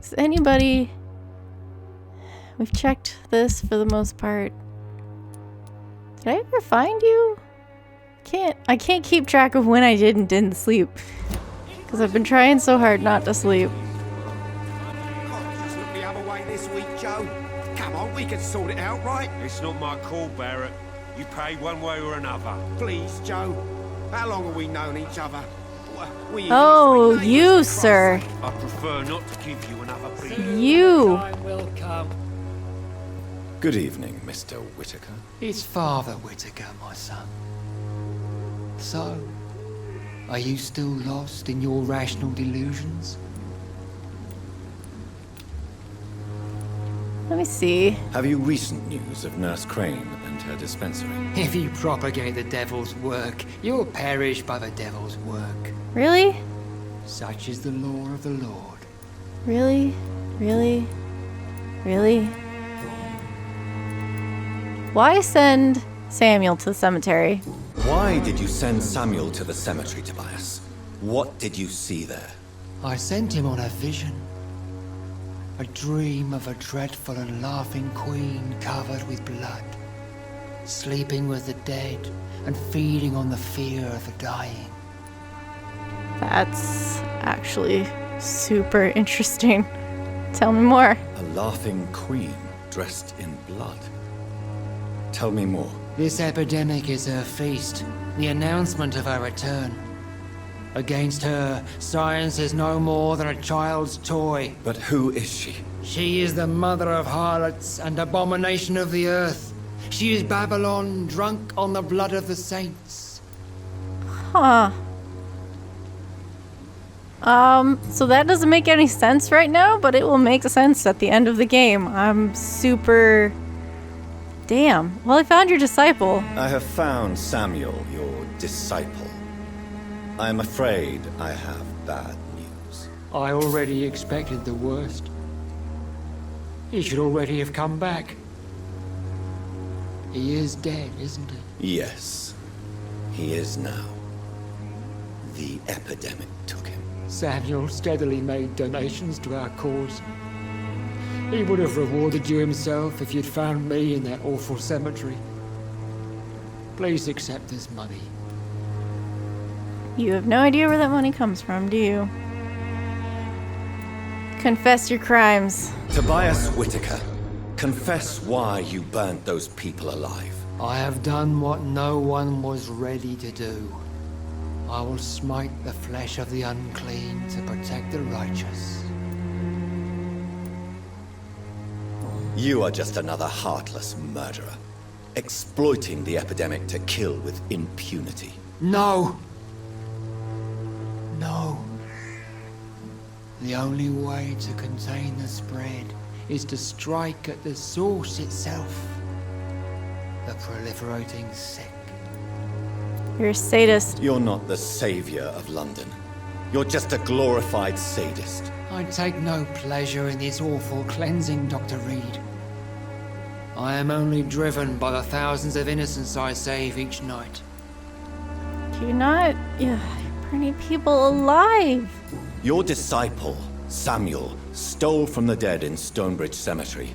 Is anybody... We've checked this for the most part. Did I ever find you? I can't keep track of when I did and didn't sleep. Because I've been trying so hard not to sleep. Can't just look the other way this week, Joe. Come on, we can sort it out, right? It's not my call, Barrett. You pay one way or another. Please, Joe. How long have we known each other? We Oh, neighbours, you, for sir. Christ's sake. I prefer not to give you another beat. You. Time will come. Good evening, Mr. Whitaker. It's Father Whitaker, my son. So, are you still lost in your rational delusions? Let me see. Have you recent news of Nurse Crane and her dispensary? If you propagate the devil's work, you'll perish by the devil's work. Really? Such is the law of the Lord. Really? Really? Really? Why send Samuel to the cemetery? Why did you send Samuel to the cemetery, Tobias? What did you see there? I sent him on a vision. A dream of a dreadful and laughing queen covered with blood, sleeping with the dead and feeding on the fear of the dying. That's actually super interesting. Tell me more. A laughing queen dressed in blood. Tell me more. This epidemic is her feast, the announcement of her return. Against her, science is no more than a child's toy. But who is she? She is the mother of harlots and abomination of the earth. She is Babylon, drunk on the blood of the saints. Huh. So that doesn't make any sense right now, but it will make sense at the end of the game. I'm super... Damn. Well, I found your disciple. I have found Samuel, your disciple. I am afraid I have bad news. I already expected the worst. He should already have come back. He is dead, isn't he? Yes, he is now. The epidemic took him. Samuel steadily made donations to our cause. He would have rewarded you himself if you'd found me in that awful cemetery. Please accept this money. You have no idea where that money comes from, do you? Confess your crimes. Tobias Whitaker, confess why you burnt those people alive. I have done what no one was ready to do. I will smite the flesh of the unclean to protect the righteous. You are just another heartless murderer, exploiting the epidemic to kill with impunity. No! No. The only way to contain the spread is to strike at the source itself. The proliferating sick. You're a sadist. You're not the savior of London. You're just a glorified sadist. I take no pleasure in this awful cleansing, Dr. Reid. I am only driven by the thousands of innocents I save each night. Do not bring people alive. Your disciple, Samuel, stole from the dead in Stonebridge Cemetery.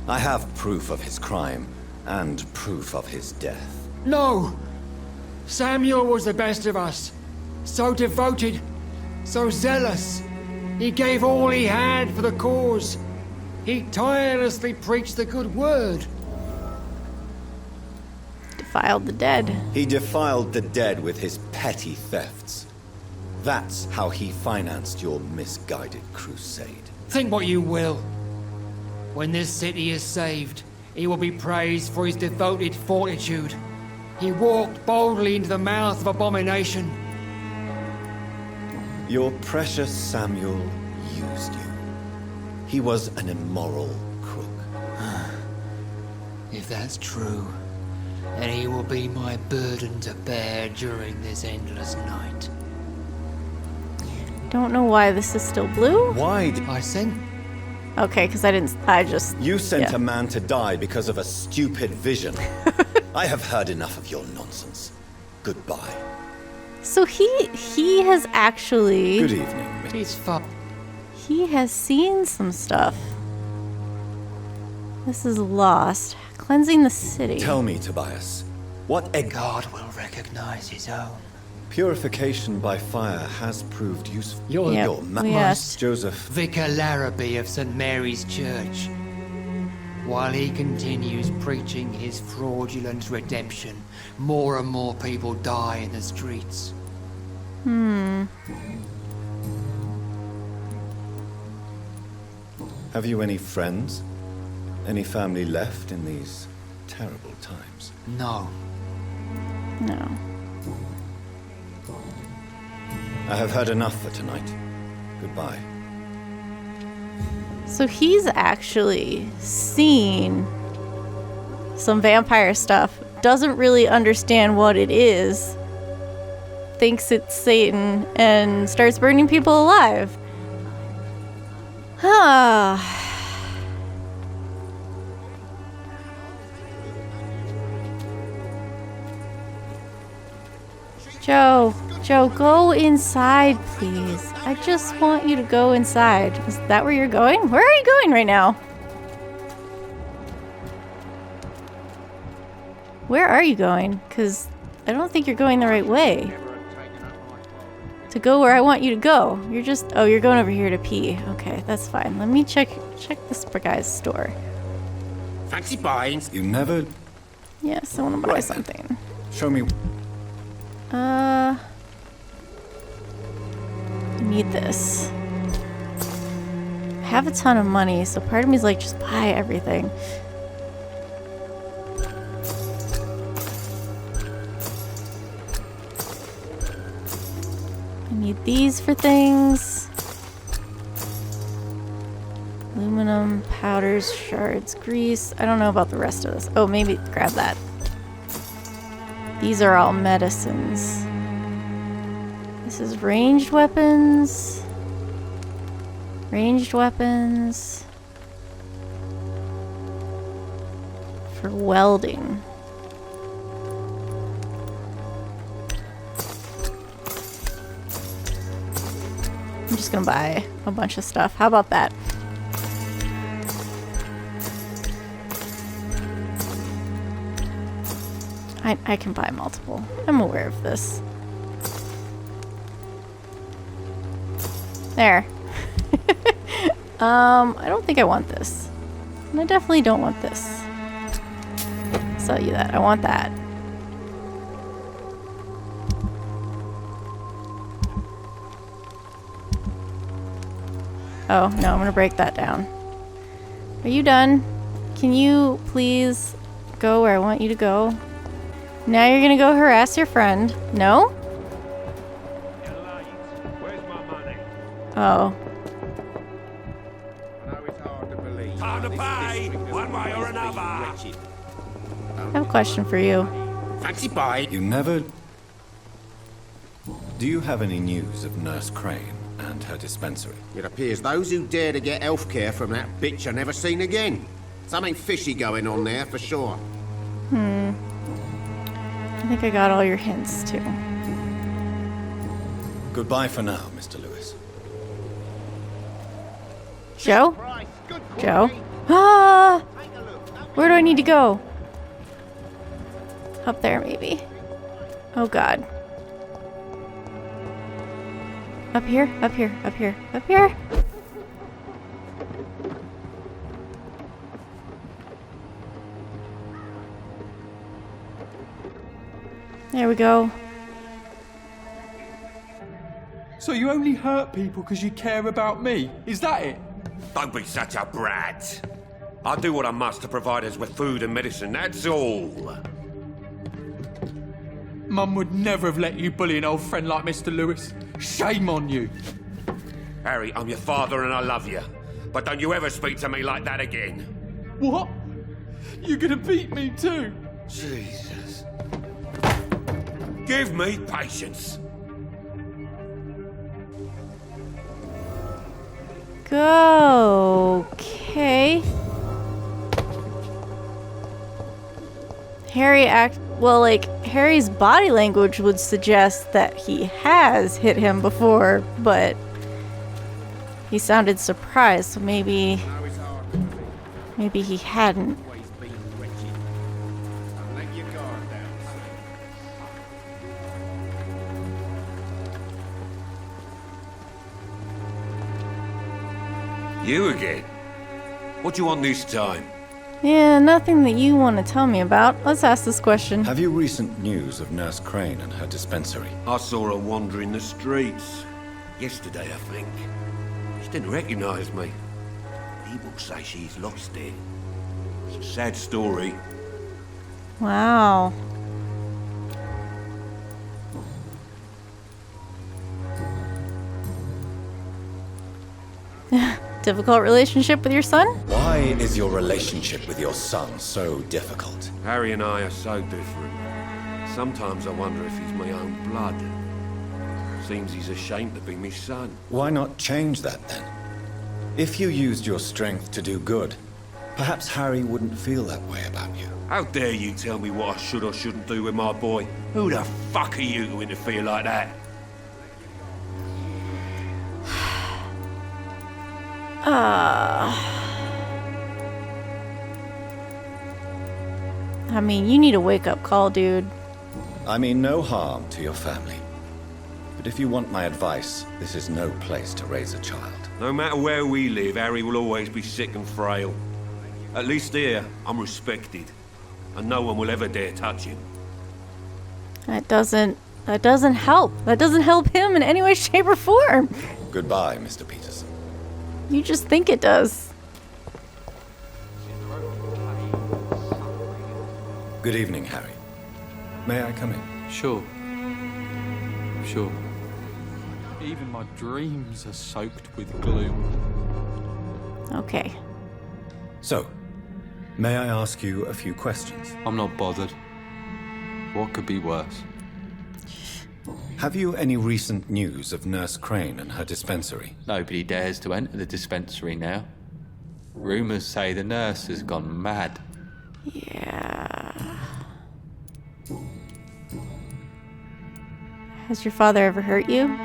I have proof of his crime and proof of his death. No! Samuel was the best of us. So devoted, so zealous. He gave all he had for the cause. He tirelessly preached the good word. Defiled the dead. He defiled the dead with his petty thefts. That's how he financed your misguided crusade. Think what you will. When this city is saved, he will be praised for his devoted fortitude. He walked boldly into the mouth of abomination. Your precious Samuel used you. He was an immoral crook. If that's true, then he will be my burden to bear during this endless night. Don't know why this is still blue. Why did... I sent... Okay, because You sent yeah. a man to die because of a stupid vision. I have heard enough of your nonsense. Goodbye. So he has actually... Good evening, Miss. It's fun. He has seen some stuff. This is lost. Cleansing the city. Tell me, Tobias, what God will recognize his own. purification by fire has proved useful? You're Yep, Your we asked. Joseph. Vicar Larrabee of St. Mary's Church. While he continues preaching his fraudulent redemption, more and more people die in the streets. Have you any friends? Any family left in these terrible times? No. No. I have had enough for tonight. Goodbye. So he's actually seen some vampire stuff, doesn't really understand what it is, thinks it's Satan, and starts burning people alive. Joe, go inside, please. I just want you to go inside. Is that where you're going? Where are you going right now? Where are you going? Because I don't think you're going the right way. To go where I want you to go. You're just... Oh, you're going over here to pee. Okay, that's fine. Let me check this guy's store. Fancy buying? You never... Yes, I want to buy something. Show me... I need this. I have a ton of money, so part of me is like, just buy everything. I need these for things. Aluminum, powders, shards, grease. I don't know about the rest of this. Oh, maybe grab that. These are all medicines. This is ranged weapons. Ranged weapons. For welding. I'm just gonna buy a bunch of stuff. How about that? I can buy multiple. I'm aware of this. There. I don't think I want this. And I definitely don't want this. I'll sell you that. I want that. Oh, no, I'm gonna break that down. Are you done? Can you please go where I want you to go? Now you're gonna go harass your friend. No? You're late. Where's my money? Oh. I know it's hard to believe. Time to but this pay, district has one way or always been another. wretched. I have a question for you. Fancy buying? You never... Do you have any news of Nurse Crane and her dispensary? It appears those who dare to get health care from that bitch are never seen again. Something fishy going on there, for sure. I think I got all your hints, too. Goodbye for now, Mr. Lewis. Joe? Joe? Ah! Where do I need to go? Up there, maybe. Oh, God. Up here, up here, up here, up here. There we go. So you only hurt people because you care about me? Is that it? Don't be such a brat. I'll do what I must to provide us with food and medicine, that's all. Mum would never have let you bully an old friend like Mr. Lewis. Shame on you. Harry, I'm your father and I love you. But don't you ever speak to me like that again. What? You're gonna beat me too? Jesus. Give me patience. Go. Okay. Harry's body language would suggest that he has hit him before, but He sounded surprised, so maybe he hadn't. Always been wretched. Don't let your guard down, son. You again? What do you want this time? Yeah, nothing that you want to tell me about. Let's ask this question. Have you recent news of Nurse Crane and her dispensary? I saw her wandering the streets. Yesterday, I think. She didn't recognize me. People say she's lost it. It's a sad story. Wow. Difficult relationship with your son? Why is your relationship with your son so difficult? Harry and I are so different. Sometimes I wonder if he's my own blood. Seems he's ashamed to be my son. Why not change that then? If you used your strength to do good, perhaps Harry wouldn't feel that way about you. How dare you tell me what I should or shouldn't do with my boy? Who the fuck are you to interfere like that? I mean, you need a wake-up call, dude. I mean no harm to your family. But if you want my advice, this is no place to raise a child. No matter where we live, Harry will always be sick and frail. At least here, I'm respected. And no one will ever dare touch him. That doesn't help. That doesn't help him in any way, shape, or form. Goodbye, Mr. Peterson. You just think it does. Good evening, Harry. May I come in? Sure. Sure. Even my dreams are soaked with gloom. Okay. So, may I ask you a few questions? I'm not bothered. What could be worse? Have you any recent news of Nurse Crane and her dispensary? Nobody dares to enter the dispensary now. Rumours say the nurse has gone mad. Yeah. Has your father ever hurt you?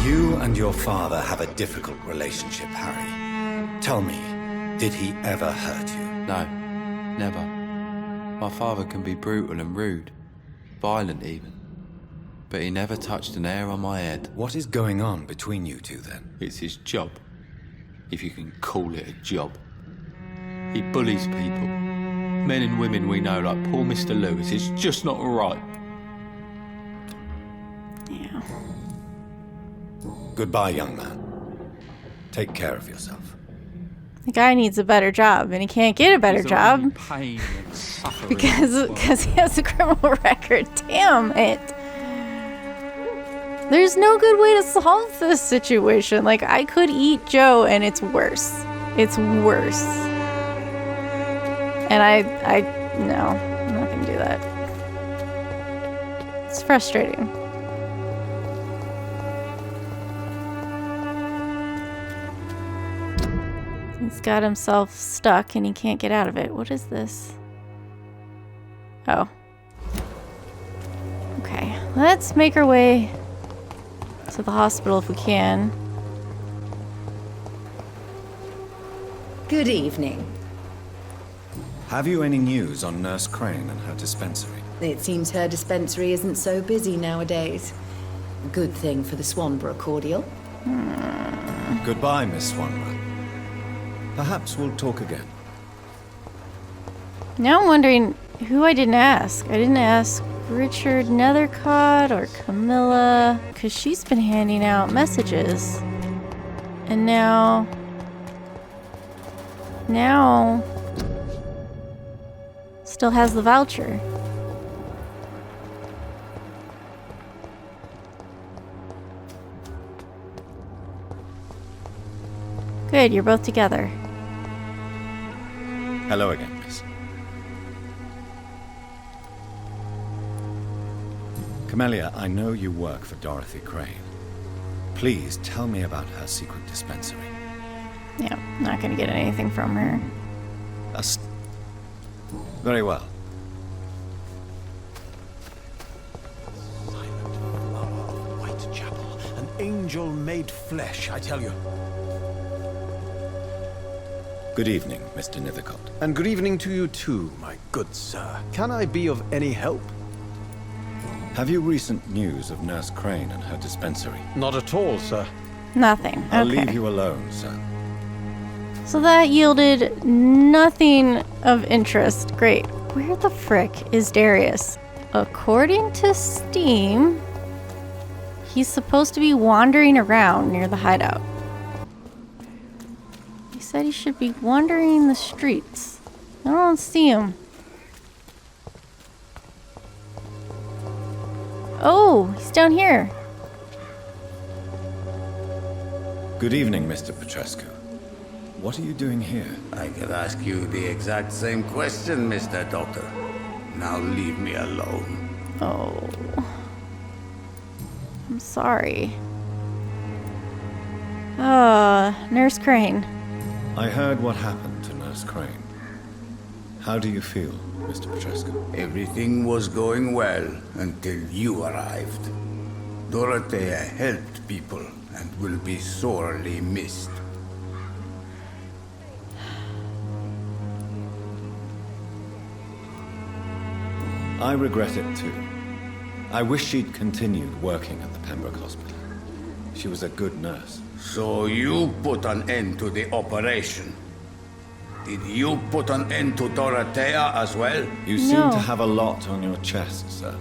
You and your father have a difficult relationship, Harry. Tell me, did he ever hurt you? No, never. My father can be brutal and rude, violent even. But he never touched an hair on my head. What is going on between you two then? It's his job, if you can call it a job. He bullies people. Men and women we know, like poor Mr. Lewis. It's just not right. Yeah. Goodbye, young man. Take care of yourself. The guy needs a better job, and he can't get a better Is there only job pain and suffering because he has a criminal record. Damn it. There's no good way to solve this situation. Like, I could eat Joe and it's worse. It's worse. And no, I'm not gonna do that. It's frustrating. He's got himself stuck and he can't get out of it. What is this? Oh. Okay, let's make our way to the hospital if we can. Good evening. Have you any news on Nurse Crane and her dispensary? It seems her dispensary isn't so busy nowadays. Good thing for the Swanborough cordial. Goodbye, Miss Swanborough. Perhaps we'll talk again. Now I'm wondering who I didn't ask. I didn't ask Richard Nethercott or Camilla, because she's been handing out messages. And now still has the voucher. Good, you're both together. Hello again, miss. Camellia, I know you work for Dorothy Crane. Please tell me about her secret dispensary. Yeah, not gonna get anything from her. Very well. Whitechapel, an angel made flesh, I tell you. Good evening, Mr. Nithercott. And good evening to you too, my good sir. Can I be of any help? Have you recent news of Nurse Crane and her dispensary? Not at all, sir. Nothing. Okay. I'll leave you alone, sir. So that yielded nothing of interest. Great. Where the frick is Darius? According to Steam, he's supposed to be wandering around near the hideout. He said he should be wandering the streets. I don't see him. Oh, he's down here. Good evening, Mr. Petrescu. What are you doing here? I could ask you the exact same question, Mr. Doctor. Now leave me alone. Oh. I'm sorry. Nurse Crane. I heard what happened to Nurse Crane. How do you feel, Mr. Petrescu? Everything was going well until you arrived. Dorothea helped people and will be sorely missed. I regret it too. I wish she'd continued working at the Pembroke Hospital. She was a good nurse. So you put an end to the operation. Did you put an end to Dorothea as well? You seem to have a lot on your chest, sir.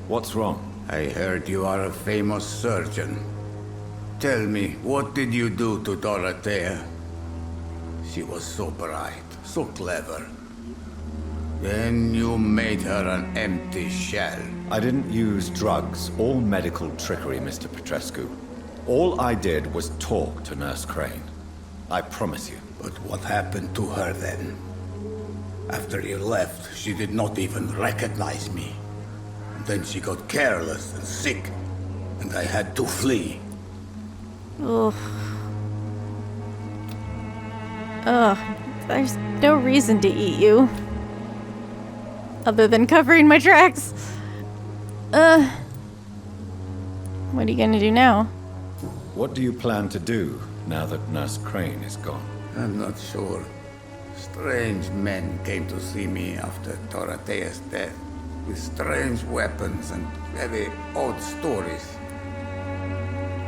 What's wrong? I heard you are a famous surgeon. Tell me, what did you do to Dorothea? She was so bright, so clever. Then you made her an empty shell. I didn't use drugs or medical trickery, Mr. Petrescu. All I did was talk to Nurse Crane. I promise you. But what happened to her then? After you left, she did not even recognize me. Then she got careless and sick, and I had to flee. Ugh. Ugh. There's no reason to eat you. Other than covering my tracks. What are you gonna do now? What do you plan to do now that Nurse Crane is gone? I'm not sure. Strange men came to see me after Dorothea's death, with strange weapons and very odd stories.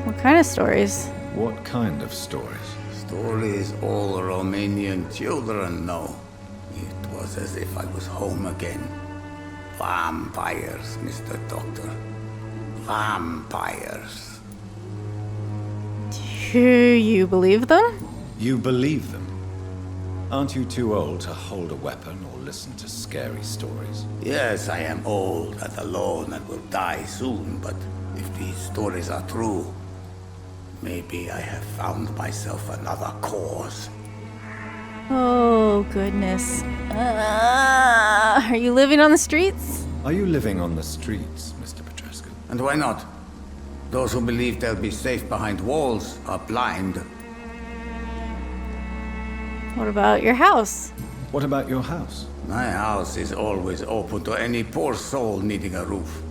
What kind of stories? What kind of stories? Stories all Romanian children know. It was as if I was home again. Vampires, Mr. Doctor. Vampires. Do you believe them? You believe them? Aren't you too old to hold a weapon or listen to scary stories? Yes, I am old and alone and will die soon, but if these stories are true, maybe I have found myself another cause. Oh, goodness. Are you living on the streets? Are you living on the streets, Mr. Petrescu? And why not? Those who believe they'll be safe behind walls are blind. What about your house? What about your house? My house is always open to any poor soul needing a roof.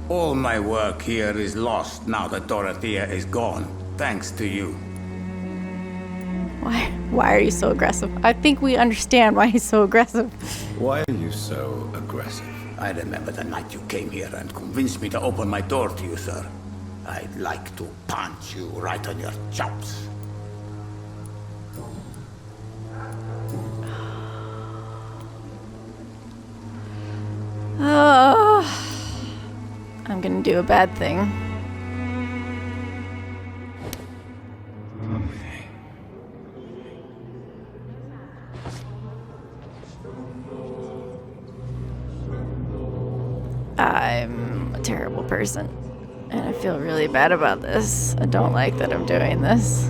All my work here is lost now that Dorothea is gone, thanks to you. Why are you so aggressive? I think we understand why he's so aggressive. Why are you so aggressive? I remember the night you came here and convinced me to open my door to you, sir. I'd like to punch you right on your chops. I'm gonna do a bad thing. I'm a terrible person, and I feel really bad about this. I don't like that I'm doing this.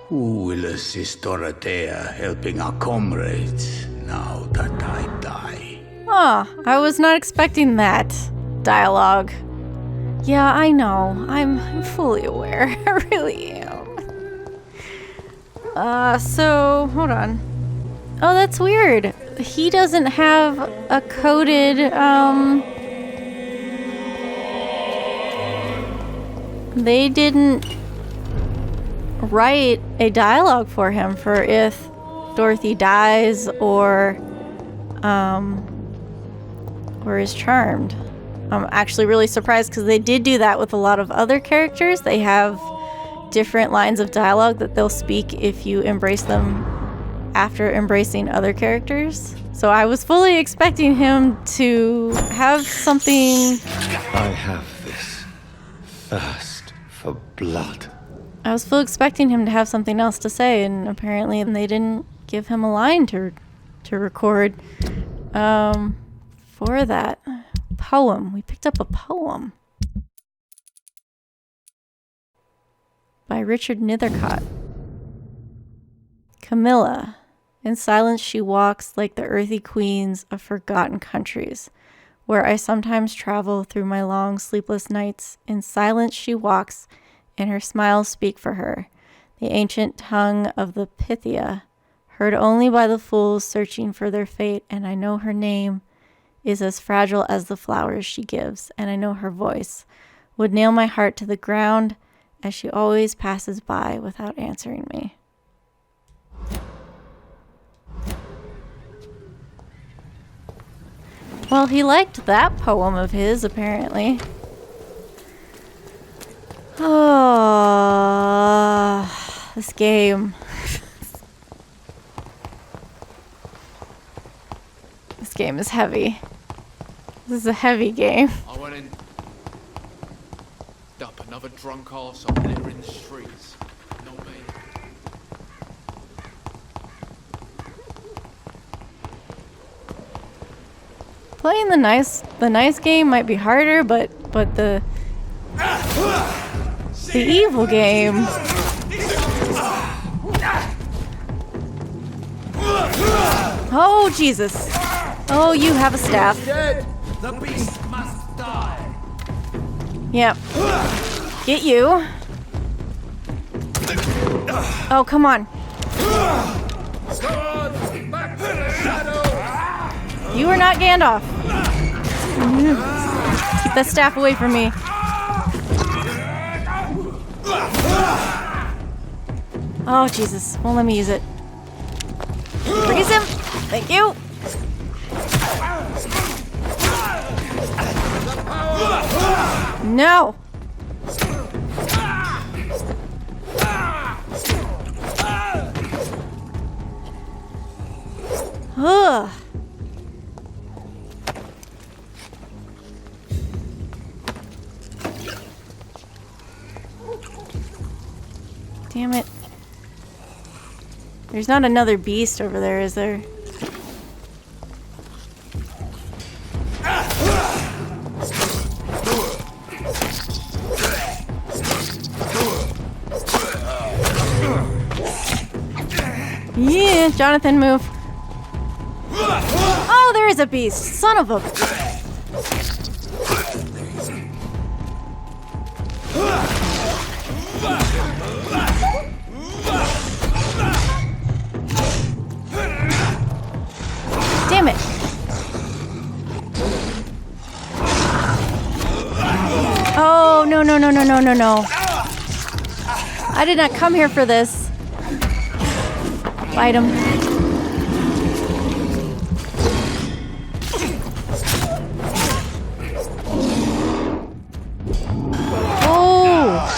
Who will assist Dorothea helping our comrades now that I die? Huh, I was not expecting that dialogue. Yeah, I know. I'm fully aware. I really am. So, hold on. Oh, that's weird. He doesn't have a coded, They didn't write a dialogue for him for if Dorothy dies or is charmed. I'm actually really surprised because they did do that with a lot of other characters. They have different lines of dialogue that they'll speak if you embrace them after embracing other characters. So I was fully expecting him to have something. I have this thirst for blood. I was fully expecting him to have something else to say, and apparently they didn't give him a line to record for that poem. We picked up a poem by Richard Nethercott. Camilla. In silence she walks like the earthy queens of forgotten countries, where I sometimes travel through my long sleepless nights. In silence she walks, and her smiles speak for her, the ancient tongue of the Pythia, heard only by the fools searching for their fate, and I know her name is as fragile as the flowers she gives, and I know her voice would nail my heart to the ground as she always passes by without answering me. Well, he liked that poem of his, apparently. Oh, this game. This game is heavy. This is a heavy game. I went in. Dump another drunk arse up there in the streets. Not me. Playing the nice game might be harder, but the evil game. Oh Jesus! Oh, you have a staff. The beast must die. Yep. Get you. Oh, come on. Back to the shadow. You are not Gandalf. Keep that staff away from me. Oh, Jesus. Won't let me use it. Freeze him. Thank you. No. Ugh. Damn it. There's not another beast over there, is there? Yeah, Jonathan, move. Oh, there is a beast. Son of a... Damn it. Oh, no, no, no, no, no, no, no. I did not come here for this. Fight him. Oh!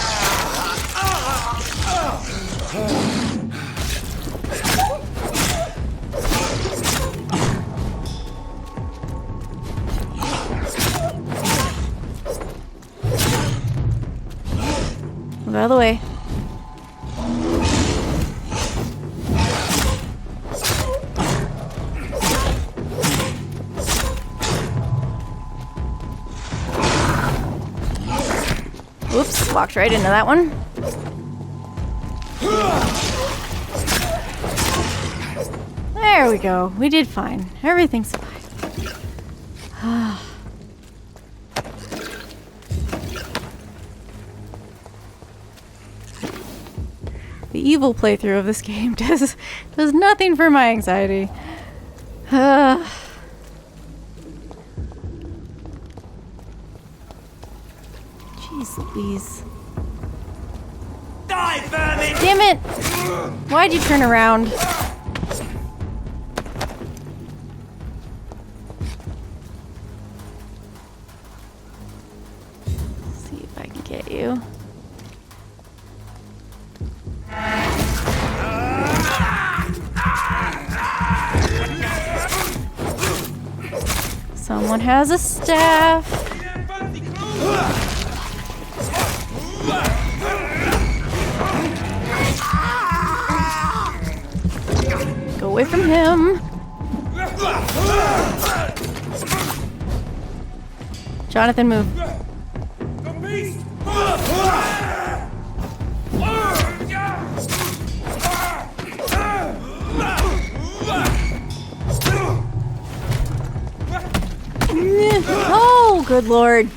Move out of the way. Oops, walked right into that one. There we go. We did fine. Everything's fine. The evil playthrough of this game does nothing for my anxiety. Jeez Louise. Die, vermin! Damn it! Why'd you turn around? Let's see if I can get you. Someone has a staff. Go away from him. Jonathan, move. Oh, good lord.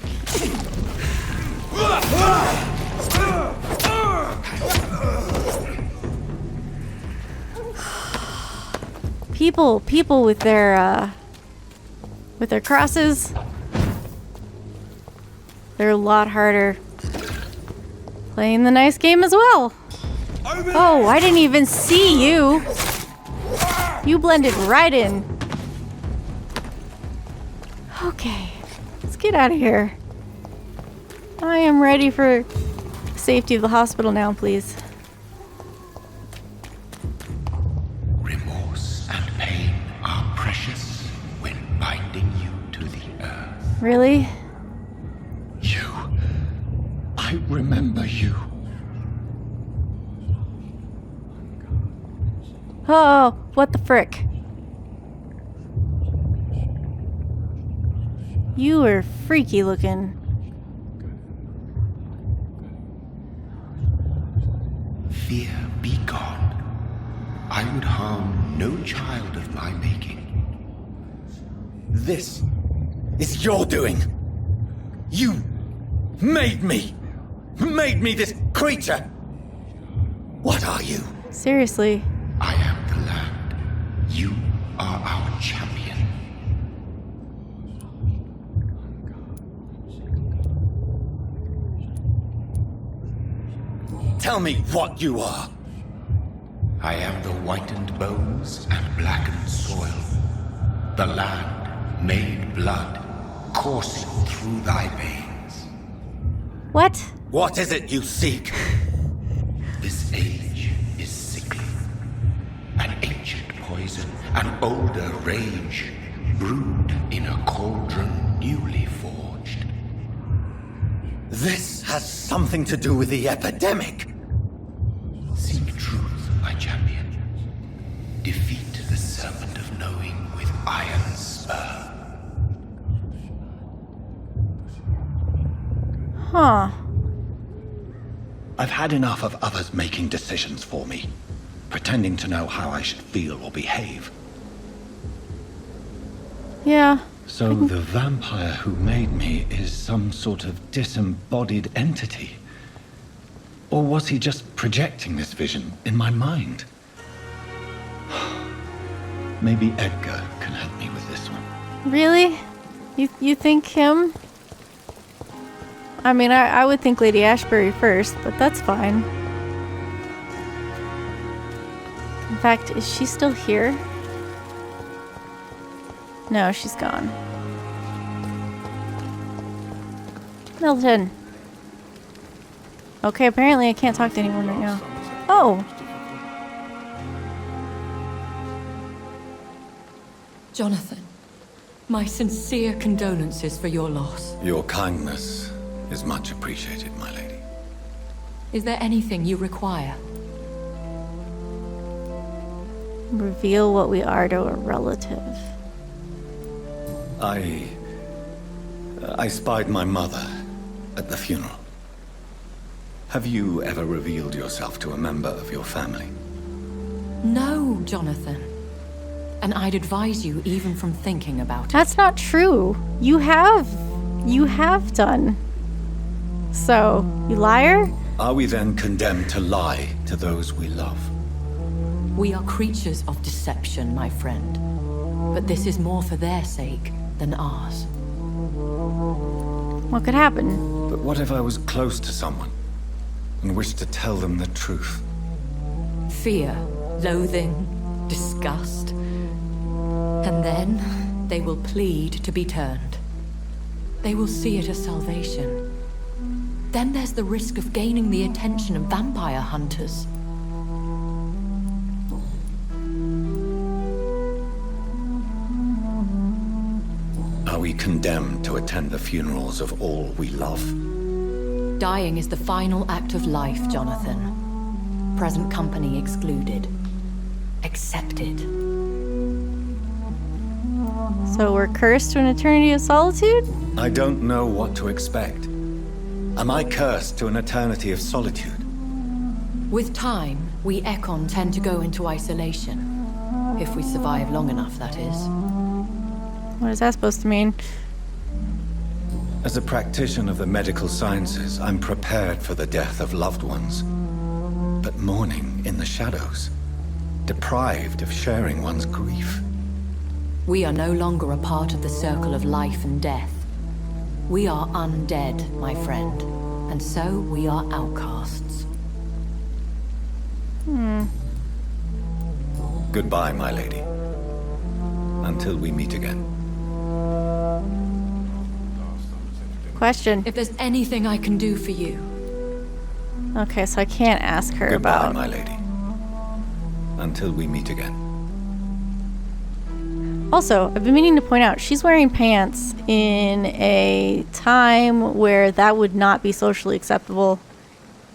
People with their crosses, they're a lot harder playing the nice game as well. Oh, I didn't even see you. You blended right in. Okay, let's get out of here. I am ready for the safety of the hospital now, please. Remorse and pain are precious when binding you to the earth. Really? You. I remember you. Oh, what the frick? You are freaky looking. Fear be gone. I would harm no child of my making. This is your doing. You made me this creature. What are you? Seriously. I am the land. You are our champion. Tell me what you are. I am the whitened bones and blackened soil. The land made blood coursing through thy veins. What? What is it you seek? This age is sickly. An ancient poison, an older rage, brewed in a cauldron newly forged. This has something to do with the epidemic. Seek truth, my champion. Defeat the serpent of knowing with iron spur. Huh. I've had enough of others making decisions for me, pretending to know how I should feel or behave. Yeah. So the vampire who made me is some sort of disembodied entity? Or was he just projecting this vision in my mind? Maybe Edgar can help me with this one. Really? You think him? I mean, I would think Lady Ashbury first, but that's fine. In fact, is she still here? No, she's gone. Milton. Okay, apparently I can't talk to anyone right now. Oh! Jonathan, my sincere condolences for your loss. Your kindness is much appreciated, my lady. Is there anything you require? Reveal what we are to a relative. I spied my mother at the funeral. Have you ever revealed yourself to a member of your family? No, Jonathan. And I'd advise you even from thinking about it. That's not true. You have done. So, you liar? Are we then condemned to lie to those we love? We are creatures of deception, my friend. But this is more for their sake than ours. What could happen? But what if I was close to someone and wished to tell them the truth? Fear, loathing, disgust. And then they will plead to be turned. They will see it as salvation. Then there's the risk of gaining the attention of vampire hunters. Are we condemned to attend the funerals of all we love? Dying is the final act of life, Jonathan. Present company excluded. Accepted. So we're cursed to an eternity of solitude? I don't know what to expect. Am I cursed to an eternity of solitude? With time, we Ekon tend to go into isolation. If we survive long enough, that is. What is that supposed to mean? As a practitioner of the medical sciences, I'm prepared for the death of loved ones. But mourning in the shadows, deprived of sharing one's grief. We are no longer a part of the circle of life and death. We are undead, my friend, and so we are outcasts. Goodbye, my lady. Until we meet again. Question. If there's anything I can do for you. Okay, so I can't ask her Goodbye, about... my lady. Until we meet again. Also, I've been meaning to point out, she's wearing pants in a time where that would not be socially acceptable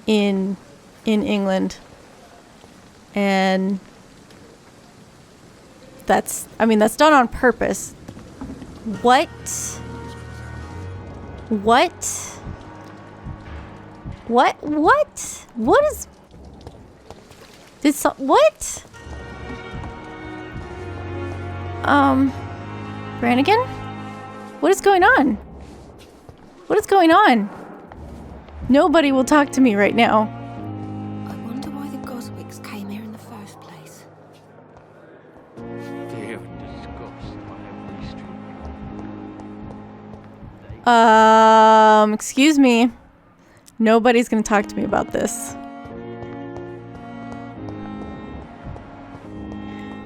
in England. And that's done on purpose. What? What is... What? Brannigan? What is going on? What is going on? Nobody will talk to me right now. I wonder why the Goswicks came here in the first place. Fear and disgust on every street. Excuse me. Nobody's gonna talk to me about this.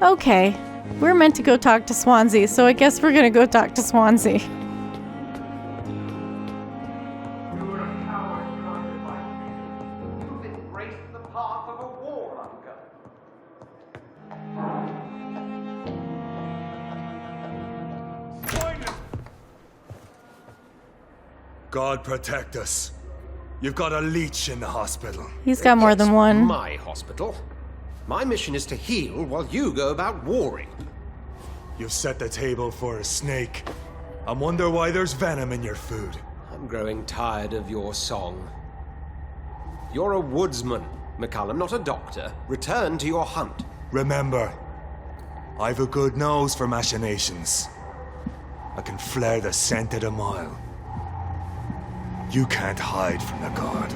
Okay. We're meant to go talk to Swansea, so I guess we're gonna go talk to Swansea. God protect us. You've got a leech in the hospital. He's got more than one. My hospital. My mission is to heal while you go about warring. You've set the table for a snake. I wonder why there's venom in your food. I'm growing tired of your song. You're a woodsman, McCullum, not a doctor. Return to your hunt. Remember, I've a good nose for machinations. I can flare the scent at a mile. You can't hide from the god.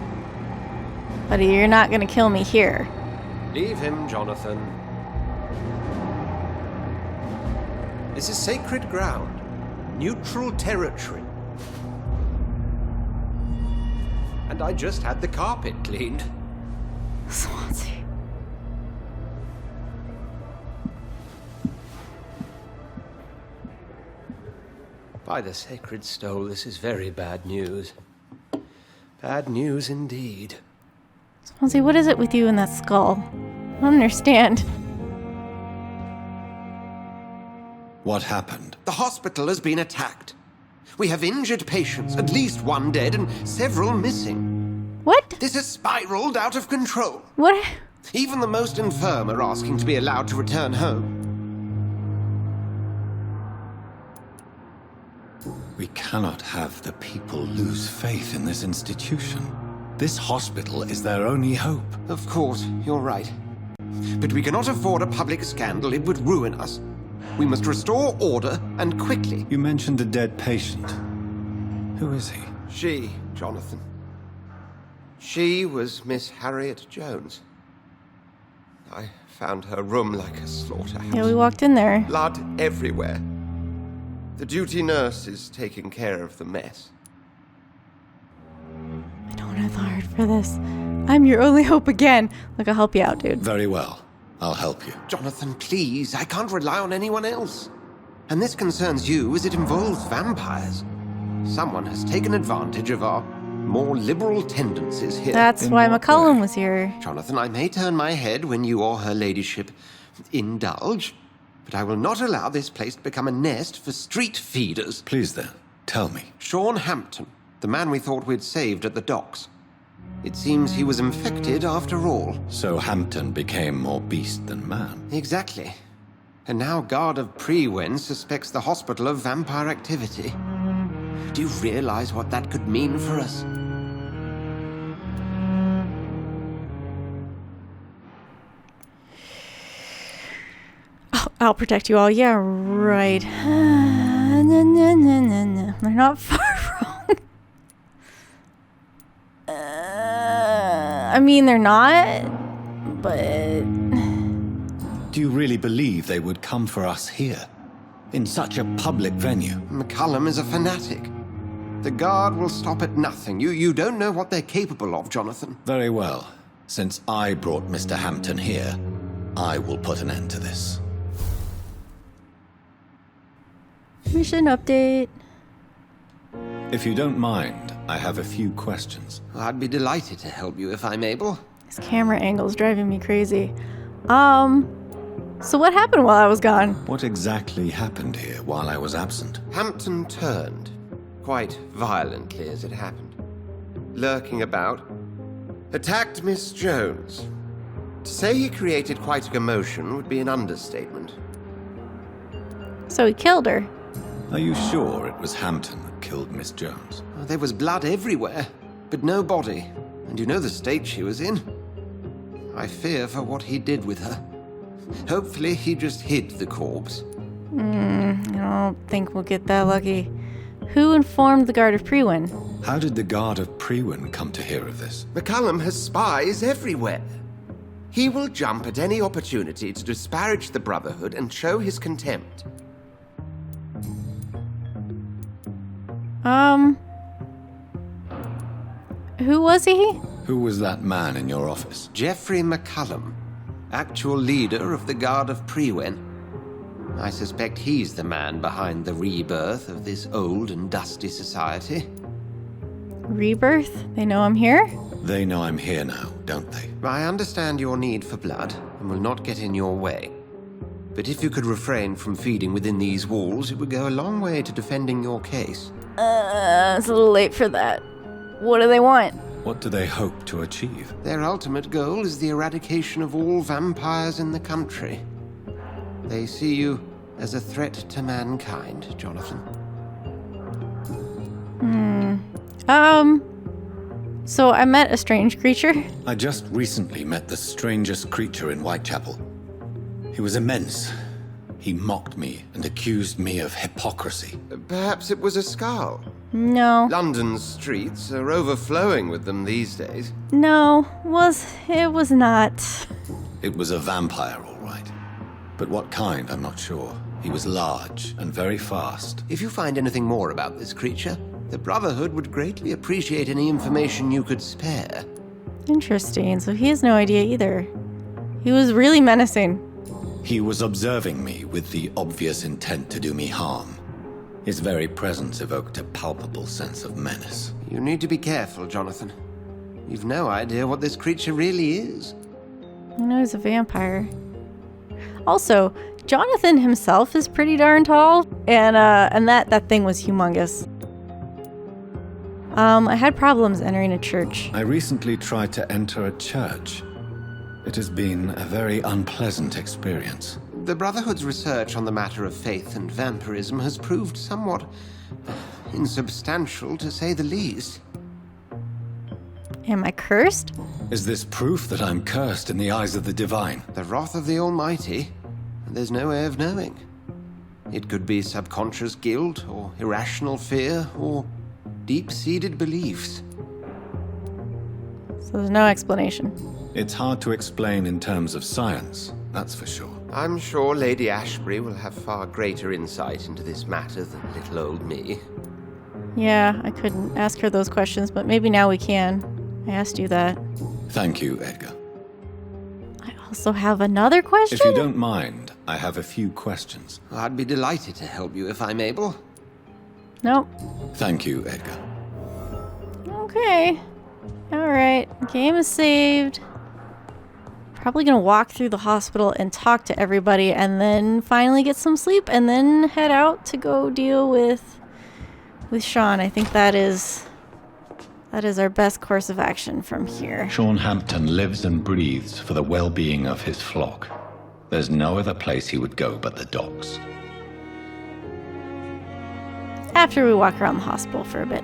Buddy, you're not gonna kill me here. Leave him, Jonathan. This is sacred ground. Neutral territory. And I just had the carpet cleaned. Swansea. By the sacred stole, this is very bad news. Bad news indeed. Swansea, what is it with you and that skull? I don't understand. What happened? The hospital has been attacked. We have injured patients, at least one dead and several missing. What? This has spiraled out of control. What? Even the most infirm are asking to be allowed to return home. We cannot have the people lose faith in this institution. This hospital is their only hope. Of course, you're right. But we cannot afford a public scandal. It would ruin us. We must restore order, and quickly. You mentioned a dead patient. Who is he? She, Jonathan. She was Miss Harriet Jones. I found her room like a slaughterhouse. Yeah, we walked in there. Blood everywhere. The duty nurse is taking care of the mess. I don't have the heart for this. I'm your only hope again. Look, I'll help you out, dude. Very well. I'll help you. Jonathan, please. I can't rely on anyone else. And this concerns you as it involves vampires. Someone has taken advantage of our more liberal tendencies here. That's why McCullum was here. Jonathan, I may turn my head when you or her ladyship indulge, but I will not allow this place to become a nest for street feeders. Please then, tell me. Sean Hampton, the man we thought we'd saved at the docks. It seems he was infected after all. So Hampton became more beast than man. Exactly. And now Guard of Prewen suspects the hospital of vampire activity. Do you realize what that could mean for us? Oh, I'll protect you all. Yeah, right. They're not far wrong. I mean, they're not, but... Do you really believe they would come for us here? In such a public venue? McCullum is a fanatic. The Guard will stop at nothing. You don't know what they're capable of, Jonathan. Very well. Since I brought Mr. Hampton here, I will put an end to this. Mission update. If you don't mind, I have a few questions. I'd be delighted to help you if I'm able. This camera angle's driving me crazy. So what happened while I was gone? What exactly happened here while I was absent? Hampton turned, quite violently as it happened. Lurking about, attacked Miss Jones. To say he created quite a commotion would be an understatement. So he killed her. Are you sure it was Hampton that killed Miss Jones? There was blood everywhere, but no body. And you know the state she was in. I fear for what he did with her. Hopefully he just hid the corpse. I don't think we'll get that lucky. Who informed the Guard of Prewen? How did the Guard of Prewen come to hear of this? McCullum has spies everywhere. He will jump at any opportunity to disparage the Brotherhood and show his contempt. Who was he? Who was that man in your office? Geoffrey McCullum, actual leader of the Guard of Prewen. I suspect he's the man behind the rebirth of this old and dusty society. Rebirth? They know I'm here? They know I'm here now, don't they? I understand your need for blood and will not get in your way. But if you could refrain from feeding within these walls, it would go a long way to defending your case. It's a little late for that. What do they want? What do they hope to achieve? Their ultimate goal is the eradication of all vampires in the country. They see you as a threat to mankind, Jonathan. So I met a strange creature. I just recently met the strangest creature in Whitechapel. He was immense. He mocked me and accused me of hypocrisy. Perhaps it was a skull. No. London's streets are overflowing with them these days. No, it was not. It was a vampire, all right. But what kind, I'm not sure. He was large and very fast. If you find anything more about this creature, the Brotherhood would greatly appreciate any information you could spare. Interesting, so he has no idea either. He was really menacing. He was observing me with the obvious intent to do me harm. His very presence evoked a palpable sense of menace. You need to be careful, Jonathan. You've no idea what this creature really is. I know he's a vampire. Also, Jonathan himself is pretty darn tall, and that thing was humongous. I had problems entering a church. I recently tried to enter a church. It has been a very unpleasant experience. The Brotherhood's research on the matter of faith and vampirism has proved somewhat insubstantial, to say the least. Am I cursed? Is this proof that I'm cursed in the eyes of the divine? The wrath of the Almighty? There's no way of knowing. It could be subconscious guilt, or irrational fear, or deep-seated beliefs. So there's no explanation. It's hard to explain in terms of science, that's for sure. I'm sure Lady Ashbury will have far greater insight into this matter than little old me. Yeah, I couldn't ask her those questions, but maybe now we can. I asked you that. Thank you, Edgar. I also have another question? If you don't mind, I have a few questions. I'd be delighted to help you if I'm able. Nope. Thank you, Edgar. Okay. Alright. Game is saved. Probably gonna walk through the hospital and talk to everybody and then finally get some sleep and then head out to go deal with Sean. I think that is our best course of action from here. Sean Hampton lives and breathes for the well-being of his flock. There's no other place he would go but the docks. After we walk around the hospital for a bit.